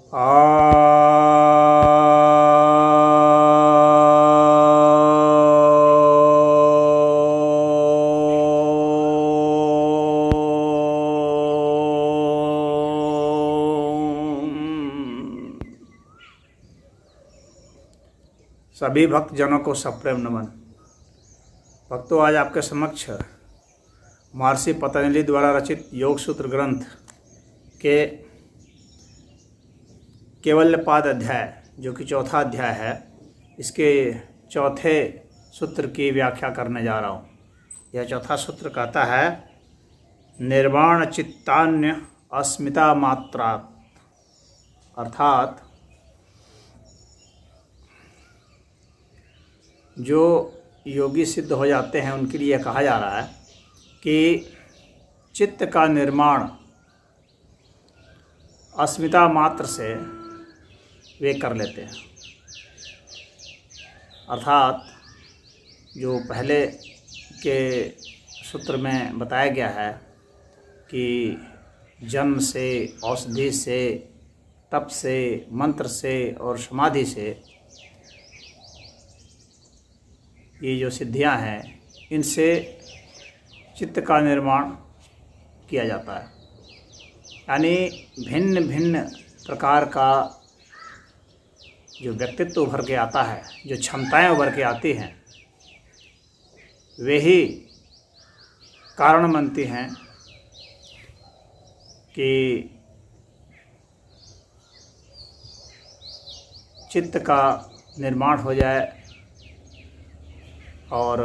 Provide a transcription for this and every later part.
सभी भक्तजनों को सप्रेम नमन। भक्तों, आज आपके समक्ष महर्षि पतंजलि द्वारा रचित योग सूत्र ग्रंथ के केवल्यपाद अध्याय, जो कि चौथा अध्याय है, इसके चौथे सूत्र की व्याख्या करने जा रहा हूँ। यह चौथा सूत्र कहता है, निर्वाण चित्तान्य अस्मिता मात्रा, अर्थात जो योगी सिद्ध हो जाते हैं उनके लिए कहा जा रहा है कि चित्त का निर्माण अस्मिता मात्र से वे कर लेते हैं। अर्थात जो पहले के सूत्र में बताया गया है कि जन्म से, औषधि से, तप से, मंत्र से और समाधि से ये जो सिद्धियां हैं, इनसे चित्त का निर्माण किया जाता है। यानी भिन्न भिन्न प्रकार का जो व्यक्तित्व उभर के आता है, जो क्षमताएं उभर के आती हैं, वे ही कारण बनती हैं कि चित्त का निर्माण हो जाए और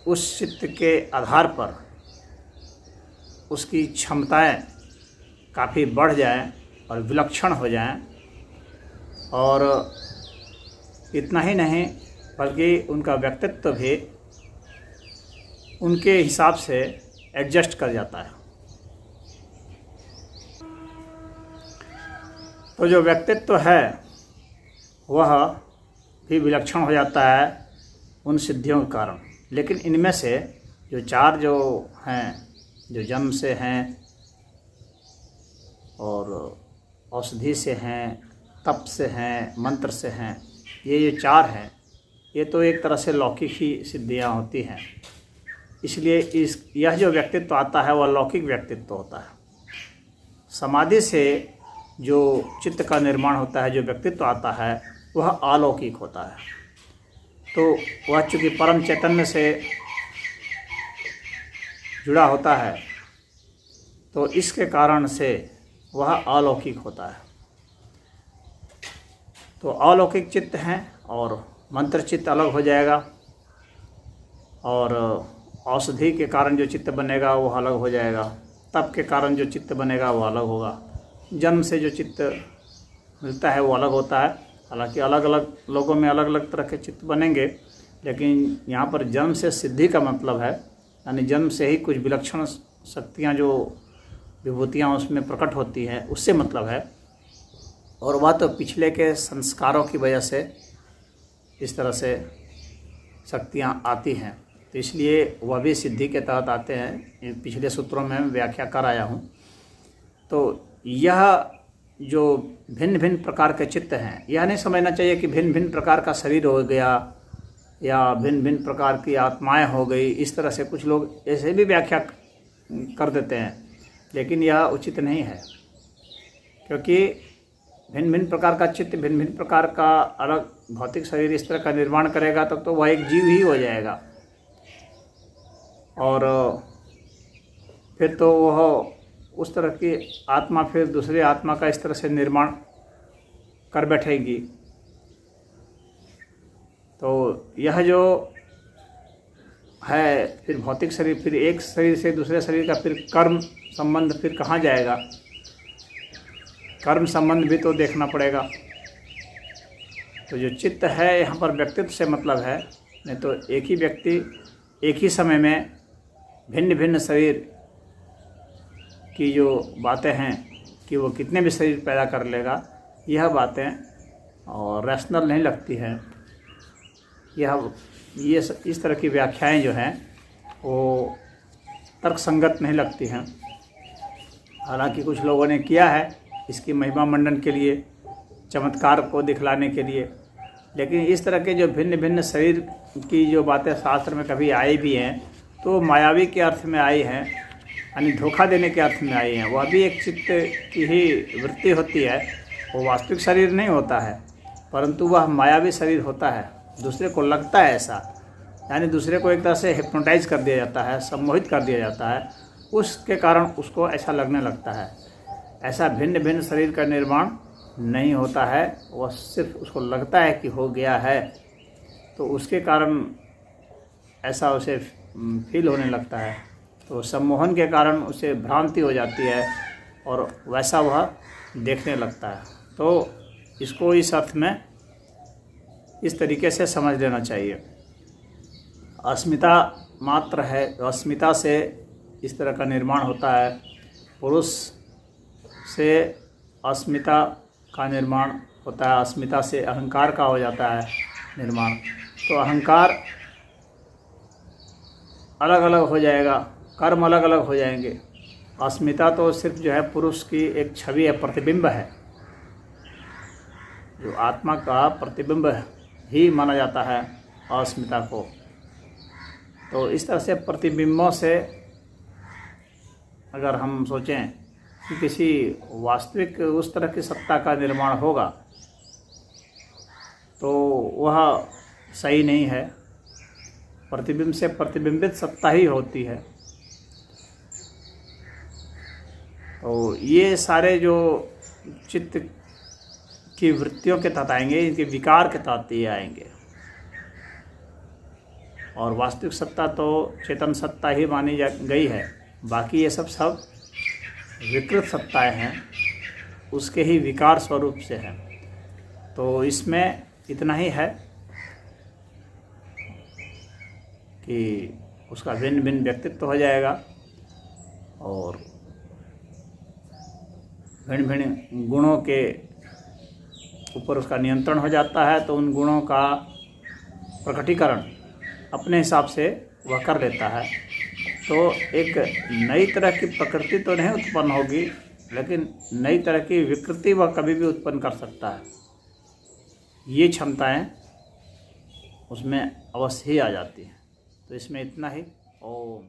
उस चित्त के आधार पर उसकी क्षमताएं काफ़ी बढ़ जाएं और विलक्षण हो जाएं। और इतना ही नहीं, बल्कि उनका व्यक्तित्व भी उनके हिसाब से एडजस्ट कर जाता है। तो जो व्यक्तित्व है वह भी विलक्षण हो जाता है उन सिद्धियों के कारण। लेकिन इनमें से जो चार जो हैं, जो जन्म से हैं और औषधि से हैं, तप से हैं, मंत्र से हैं, ये जो चार हैं, ये तो एक तरह से लौकिक ही सिद्धियां होती हैं। इसलिए यह जो व्यक्तित्व आता है वह लौकिक व्यक्तित्व होता है। समाधि से जो चित्त का निर्माण होता है, जो व्यक्तित्व आता है, वह अलौकिक होता है। तो वह चूँकि परम चैतन्य से जुड़ा होता है, तो इसके कारण से वह अलौकिक होता है। तो अलौकिक चित्त हैं और मंत्र चित्त अलग हो जाएगा, और औषधि के कारण जो चित्त बनेगा वो अलग हो जाएगा, तप के कारण जो चित्त बनेगा वो अलग होगा, जन्म से जो चित्त मिलता है वो अलग होता है। हालांकि अलग अलग लोगों में अलग अलग तरह के चित्त बनेंगे, लेकिन यहाँ पर जन्म से सिद्धि का मतलब है, यानी जन्म से ही कुछ विलक्षण शक्तियाँ, जो विभूतियाँ उसमें प्रकट होती हैं, उससे मतलब है। और वह तो पिछले के संस्कारों की वजह से इस तरह से शक्तियाँ आती हैं, तो इसलिए वह भी सिद्धि के तहत आते हैं। पिछले सूत्रों में व्याख्या कर आया हूँ। तो यह जो भिन्न भिन्न प्रकार के चित्त हैं, यह नहीं समझना चाहिए कि भिन्न भिन्न प्रकार का शरीर हो गया या भिन्न भिन्न प्रकार की आत्माएं हो गई। इस तरह से कुछ लोग ऐसे भी व्याख्या कर देते हैं, लेकिन यह उचित नहीं है, क्योंकि भिन्न भिन्न प्रकार का चित्त, भिन्न भिन्न प्रकार का अलग भौतिक शरीर इस तरह का निर्माण करेगा, तब तो वह एक जीव ही हो जाएगा। और फिर तो वह उस तरह की आत्मा फिर दूसरे आत्मा का इस तरह से निर्माण कर बैठेगी। तो यह जो है, फिर भौतिक शरीर, फिर एक शरीर से दूसरे शरीर का फिर कर्म संबंध फिर कहाँ जाएगा? कर्म संबंध भी तो देखना पड़ेगा। तो जो चित्त है यहाँ पर व्यक्तित्व से मतलब है, नहीं तो एक ही व्यक्ति एक ही समय में भिन्न भिन्न शरीर की जो बातें हैं कि वो कितने भी शरीर पैदा कर लेगा, यह बातें और रैशनल नहीं लगती हैं। ये इस तरह की व्याख्याएं जो हैं वो तर्कसंगत नहीं लगती हैं। हालांकि कुछ लोगों ने किया है इसकी महिमा मंडन के लिए चमत्कार को दिखलाने के लिए। लेकिन इस तरह के जो भिन्न भिन्न शरीर की जो बातें शास्त्र में कभी आई भी हैं तो मायावी के अर्थ में आई हैं, यानी धोखा देने के अर्थ में आई हैं। वह भी एक चित्त की ही वृत्ति होती है, वो वास्तविक शरीर नहीं होता है, परंतु वह मायावी शरीर होता है। दूसरे को लगता है ऐसा, यानी दूसरे को एक तरह से हिप्नोटाइज कर दिया जाता है, सम्मोहित कर दिया जाता है, उसके कारण उसको ऐसा लगने लगता है। ऐसा भिन्न भिन्न शरीर का निर्माण नहीं होता है, वह सिर्फ उसको लगता है कि हो गया है, तो उसके कारण ऐसा उसे फील होने लगता है। तो सम्मोहन के कारण उसे भ्रांति हो जाती है और वैसा वह देखने लगता है। तो इसको इस अर्थ में इस तरीके से समझ लेना चाहिए। अस्मिता मात्र है, अस्मिता से इस तरह का निर्माण होता है। पुरुष से अस्मिता का निर्माण होता है, अस्मिता से अहंकार का हो जाता है निर्माण। तो अहंकार अलग अलग हो जाएगा, कर्म अलग अलग हो जाएंगे। अस्मिता तो सिर्फ जो है पुरुष की एक छवि है, प्रतिबिंब है, जो आत्मा का प्रतिबिंब ही माना जाता है अस्मिता को। तो इस तरह से प्रतिबिंबों से अगर हम सोचें कि किसी वास्तविक उस तरह की सत्ता का निर्माण होगा तो वह सही नहीं है। प्रतिबिंब से प्रतिबिंबित सत्ता ही होती है। तो ये सारे जो चित्त की वृत्तियों के तहत आएंगे, इनके विकार के तहत ये आएंगे। और वास्तविक सत्ता तो चेतन सत्ता ही मानी गई है, बाकी ये सब विकृत सत्ताएं हैं, उसके ही विकार स्वरूप से हैं। तो इसमें इतना ही है कि उसका भिन्न भिन्न व्यक्तित्व हो जाएगा और भिन्न भिन्न गुणों के ऊपर उसका नियंत्रण हो जाता है। तो उन गुणों का प्रकटीकरण अपने हिसाब से वह कर लेता है। तो एक नई तरह की प्रकृति तो नहीं उत्पन्न होगी, लेकिन नई तरह की विकृति वह कभी भी उत्पन्न कर सकता है। ये क्षमताएं उसमें अवश्य ही आ जाती हैं। तो इसमें इतना ही। ओम।